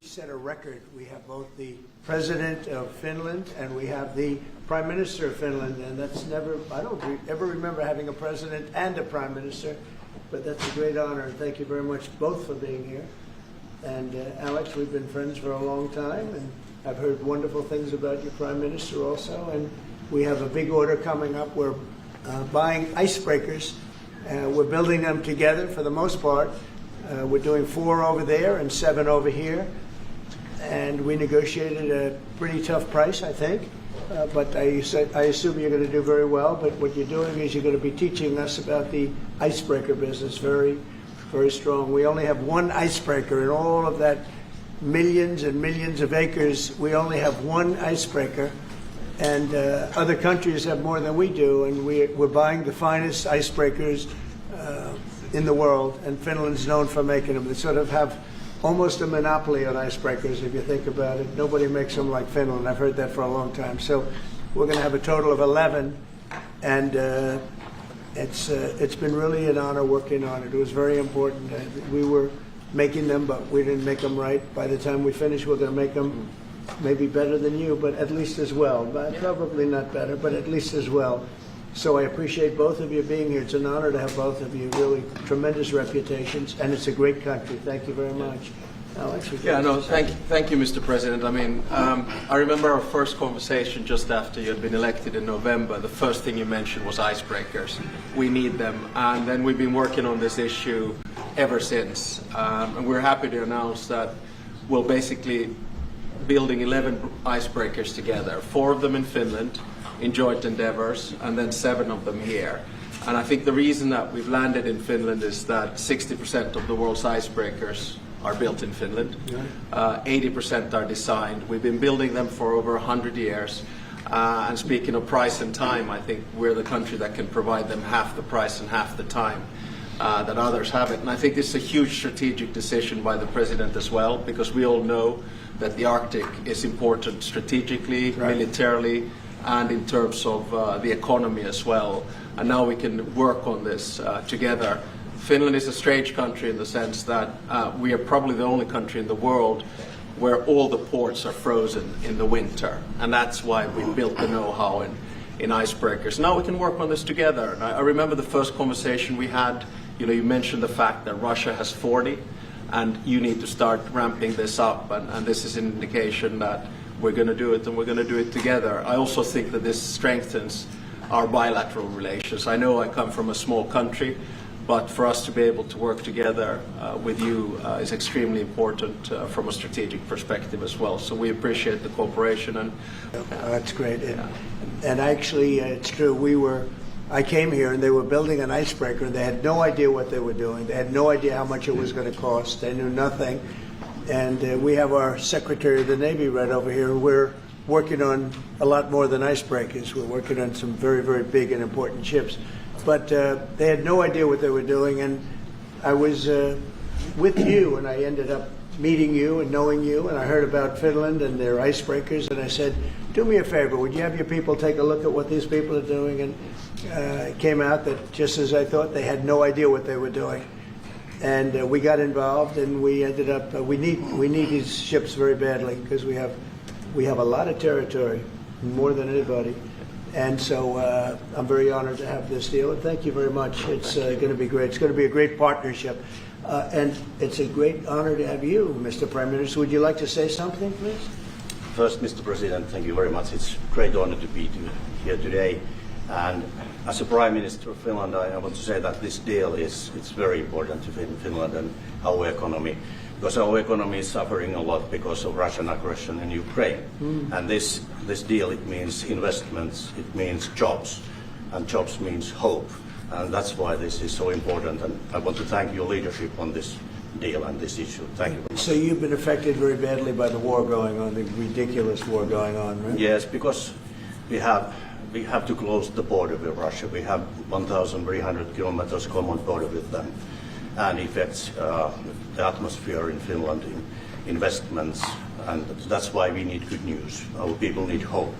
Set a record. We have both the President of Finland and we have the Prime Minister of Finland, and that's never, I don't ever remember having a President and a Prime Minister, but that's a great honor, and thank you very much both for being here. And Alex, we've been friends for a long time, and I've heard wonderful things about your Prime Minister also, and we have a big order coming up. We're buying icebreakers. We're building them together for the most part. We're doing 4 over there and 7 over here. And we negotiated a pretty tough price, I think. But I assume you're going to do very well. But what you're doing is you're going to be teaching us about the icebreaker business very, very strong. We only have one icebreaker in all of that millions and millions of acres. We only have one icebreaker. And other countries have more than we do. And we're buying the finest icebreakers in the world. And Finland's known for making them. They sort of have almost a monopoly on icebreakers, if you think about it. Nobody makes them like Finland. I've heard that for a long time. So we're going to have a total of 11, and it's been really an honor working on it. It was very important. We were making them, but we didn't make them right. By the time we finish, we're going to make them maybe better than you, but at least as well. But probably not better, but at least as well. So I appreciate both of you being here. It's an honor to have both of you. Really tremendous reputations, and it's a great country. Thank you very much. Alex? Thank you, Mr. President. I mean, I remember our first conversation just after you had been elected in November. The first thing you mentioned was icebreakers. We need them, and then we've been working on this issue ever since. And we're happy to announce that we're basically building 11 icebreakers together, 4 of them in Finland, in joint endeavors, and then 7 of them here. And I think the reason that we've landed in Finland is that 60% of the world's icebreakers are built in Finland. 80% are designed. We've been building them for over 100 years. And speaking of price and time, I think we're the country that can provide them half the price and half the time that others have it. And I think this is a huge strategic decision by the President as well, because we all know that the Arctic is important strategically, militarily, and in terms of the economy as well. And now we can work on this together. Finland is a strange country in the sense that we are probably the only country in the world where all the ports are frozen in the winter. And that's why we built the know-how in icebreakers. Now we can work on this together. And I remember the first conversation we had, you mentioned the fact that Russia has 40, and you need to start ramping this up. And this is an indication that we're going to do it, and we're going to do it together. I also think that this strengthens our bilateral relations. I know I come from a small country, but for us to be able to work together with you is extremely important from a strategic perspective as well. So we appreciate the cooperation. And that's great. And actually, it's true. I came here and they were building an icebreaker, and they had no idea what they were doing. They had no idea how much it was going to cost. They knew nothing. And we have our Secretary of the Navy right over here. We're working on a lot more than icebreakers. We're working on some very, very big and important ships. But they had no idea what they were doing. And I was with you, and I ended up meeting you and knowing you. And I heard about Finland and their icebreakers. And I said, do me a favor. Would you have your people take a look at what these people are doing? And it came out that, just as I thought, they had no idea what they were doing. And we got involved, and we ended up. We need these ships very badly because we have a lot of territory, more than anybody. And so I'm very honored to have this deal. And thank you very much. It's going to be great. It's going to be a great partnership, and it's a great honor to have you, Mr. Prime Minister. Would you like to say something, please? First, Mr. President, thank you very much. It's a great honor to be here today. And as a Prime Minister of Finland, I want to say that this deal it's very important to Finland and our economy, because our economy is suffering a lot because of Russian aggression in Ukraine. And this deal, it means investments, it means jobs, and jobs means hope. And that's why this is so important. And I want to thank your leadership on this deal and this issue. Thank you. So you've been affected very badly by the war going on, the ridiculous war going on, right? Yes, because we have to close the border with Russia. We have 1,300 kilometers common border with them, and affects the atmosphere in Finland, in investments, and that's why we need good news. Our people need hope.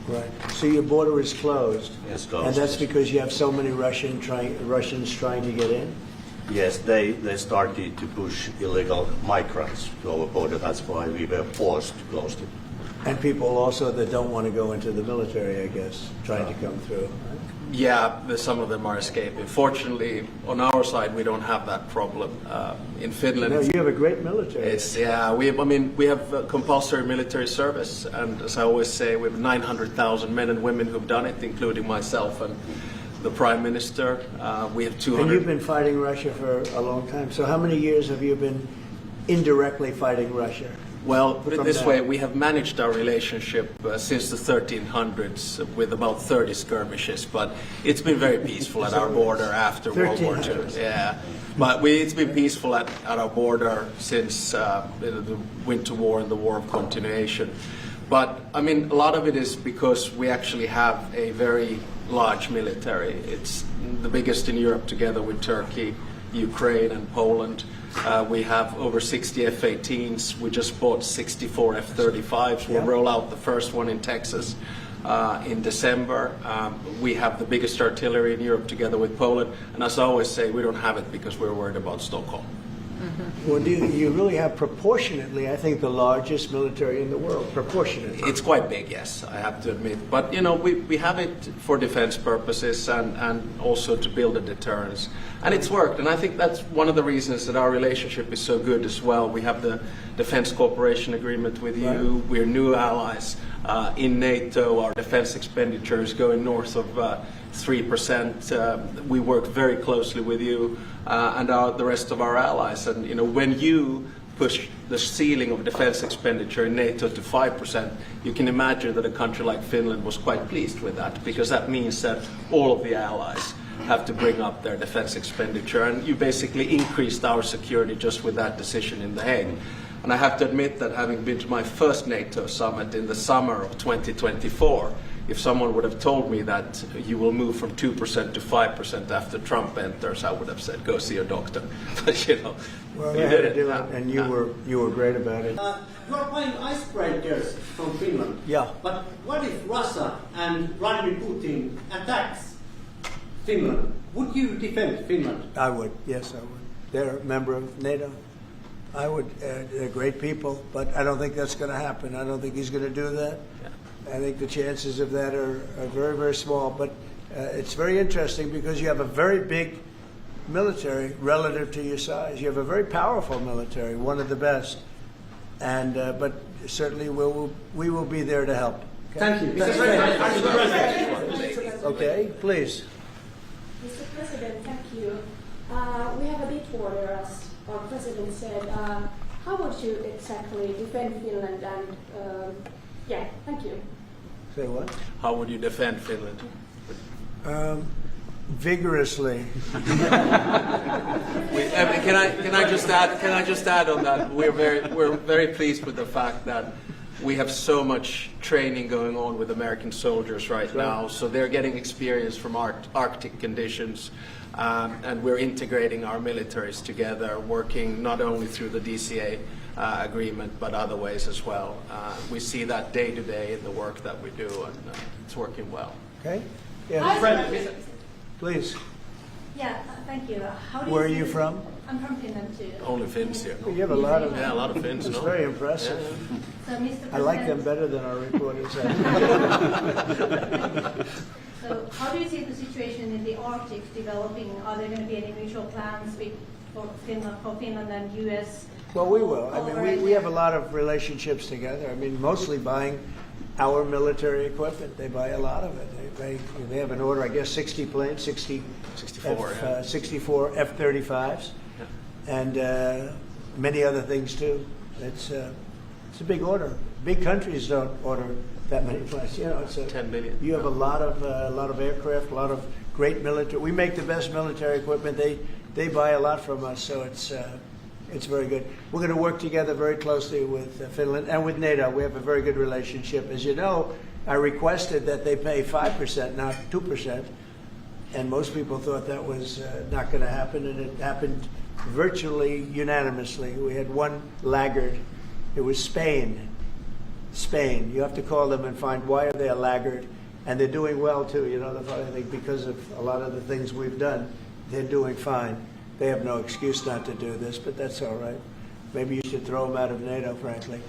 Right. So your border is closed. It's closed. And that's because you have so many Russians trying to get in? Yes, they started to push illegal migrants to our border. That's why we were forced to close it. And people also that don't want to go into the military, I guess, trying to come through. Yeah, some of them are escaping. Fortunately, on our side, we don't have that problem. In Finland, No, you have a great military. we have compulsory military service, and as I always say, we have 900,000 men and women who've done it, including myself and the Prime Minister. We have 200. And you've been fighting Russia for a long time. So how many years have you been indirectly fighting Russia? Well, put it From this that. way, we have managed our relationship since the 1300s with about 30 skirmishes, but it's been very peaceful at our border after World War II. 1300s. Yeah, but it's been peaceful at our border since the Winter War and the War of Continuation. But, I mean, a lot of it is because we actually have a very large military. It's the biggest in Europe together with Turkey, Ukraine and Poland. We have over 60 F-18s. We just bought 64 F-35s. We'll Yeah. roll out the first one in Texas in December. We have the biggest artillery in Europe together with Poland. And as I always say, we don't have it because we're worried about Stockholm. Well, you really have proportionately, I think, the largest military in the world, proportionately. It's quite big, yes, I have to admit. But, you know, we have it for defense purposes and also to build a deterrence. And it's worked. And I think that's one of the reasons that our relationship is so good as well. We have the Defense Cooperation Agreement with you. Right. We're new allies in NATO. Our defense expenditure is going north of 3%. We work very closely with you and the rest of our allies. And, you know, when you push the ceiling of defense expenditure in NATO to 5%, you can imagine that a country like Finland was quite pleased with that, because that means that all of the allies have to bring up their defense expenditure. And you basically increased our security just with that decision in The Hague. And I have to admit that having been to my first NATO summit in the summer of 2024, if someone would have told me that you will move from 2% to 5% after Trump enters, I would have said, go see your doctor. But, you know, Well, you you had did to do it. it, and you were great about it. You are buying icebreakers from Finland. Yeah. But what if Russia and Vladimir Putin attacks Finland? Would you defend Finland? I would, yes, I would. They're a member of NATO. I would. They're great people, but I don't think that's going to happen. I don't think he's going to do that. I think the chances of that are very, very small. But it's very interesting because you have a very big military relative to your size. You have a very powerful military, one of the best. And but certainly we will be there to help. Okay? Thank you. That's President. Okay, please. Mr. President, thank you. We have a bit order, as our president said. How would you exactly defend Finland? And thank you. Say what? How would you defend Finland? Vigorously. Can I just add on that? We're very pleased with the fact that we have so much training going on with American soldiers right now. So they're getting experience from Arctic conditions, and we're integrating our militaries together, working not only through the DCA agreement, but other ways as well. We see that day to day in the work that we do, and it's working well. Okay? Yeah. President. Please. Yeah, thank you. How do Where are see you the- from? I'm from Finland too. Only Finns here. You have a lot of. Yeah, a lot of Finns. It's No? very impressive. So, Mr. President, I like them better than our reporters. So, how do you see the situation in the Arctic developing? Are there going to be any mutual plans for Finland and U.S.? Well, we will. I mean, we have a lot of relationships together. I mean, mostly buying our military equipment. They buy a lot of it. They have an order, I guess, 60 planes, 64, 64 F-35s, and many other things too. It's a big order. Big countries don't order that many planes. You know, it's 10 million. You have a lot of aircraft, a lot of great military. We make the best military equipment. They buy a lot from us, so it's very good. We're going to work together very closely with Finland and with NATO. We have a very good relationship. As you know, I requested that they pay 5%, not 2%, and most people thought that was not going to happen, and it happened virtually unanimously. We had one laggard. It was Spain. Spain. You have to call them and find why are they a laggard, and they're doing well too. You know, the funny thing, because of a lot of the things we've done, they're doing fine. They have no excuse not to do this, but that's all right. Maybe you should throw them out of NATO, frankly.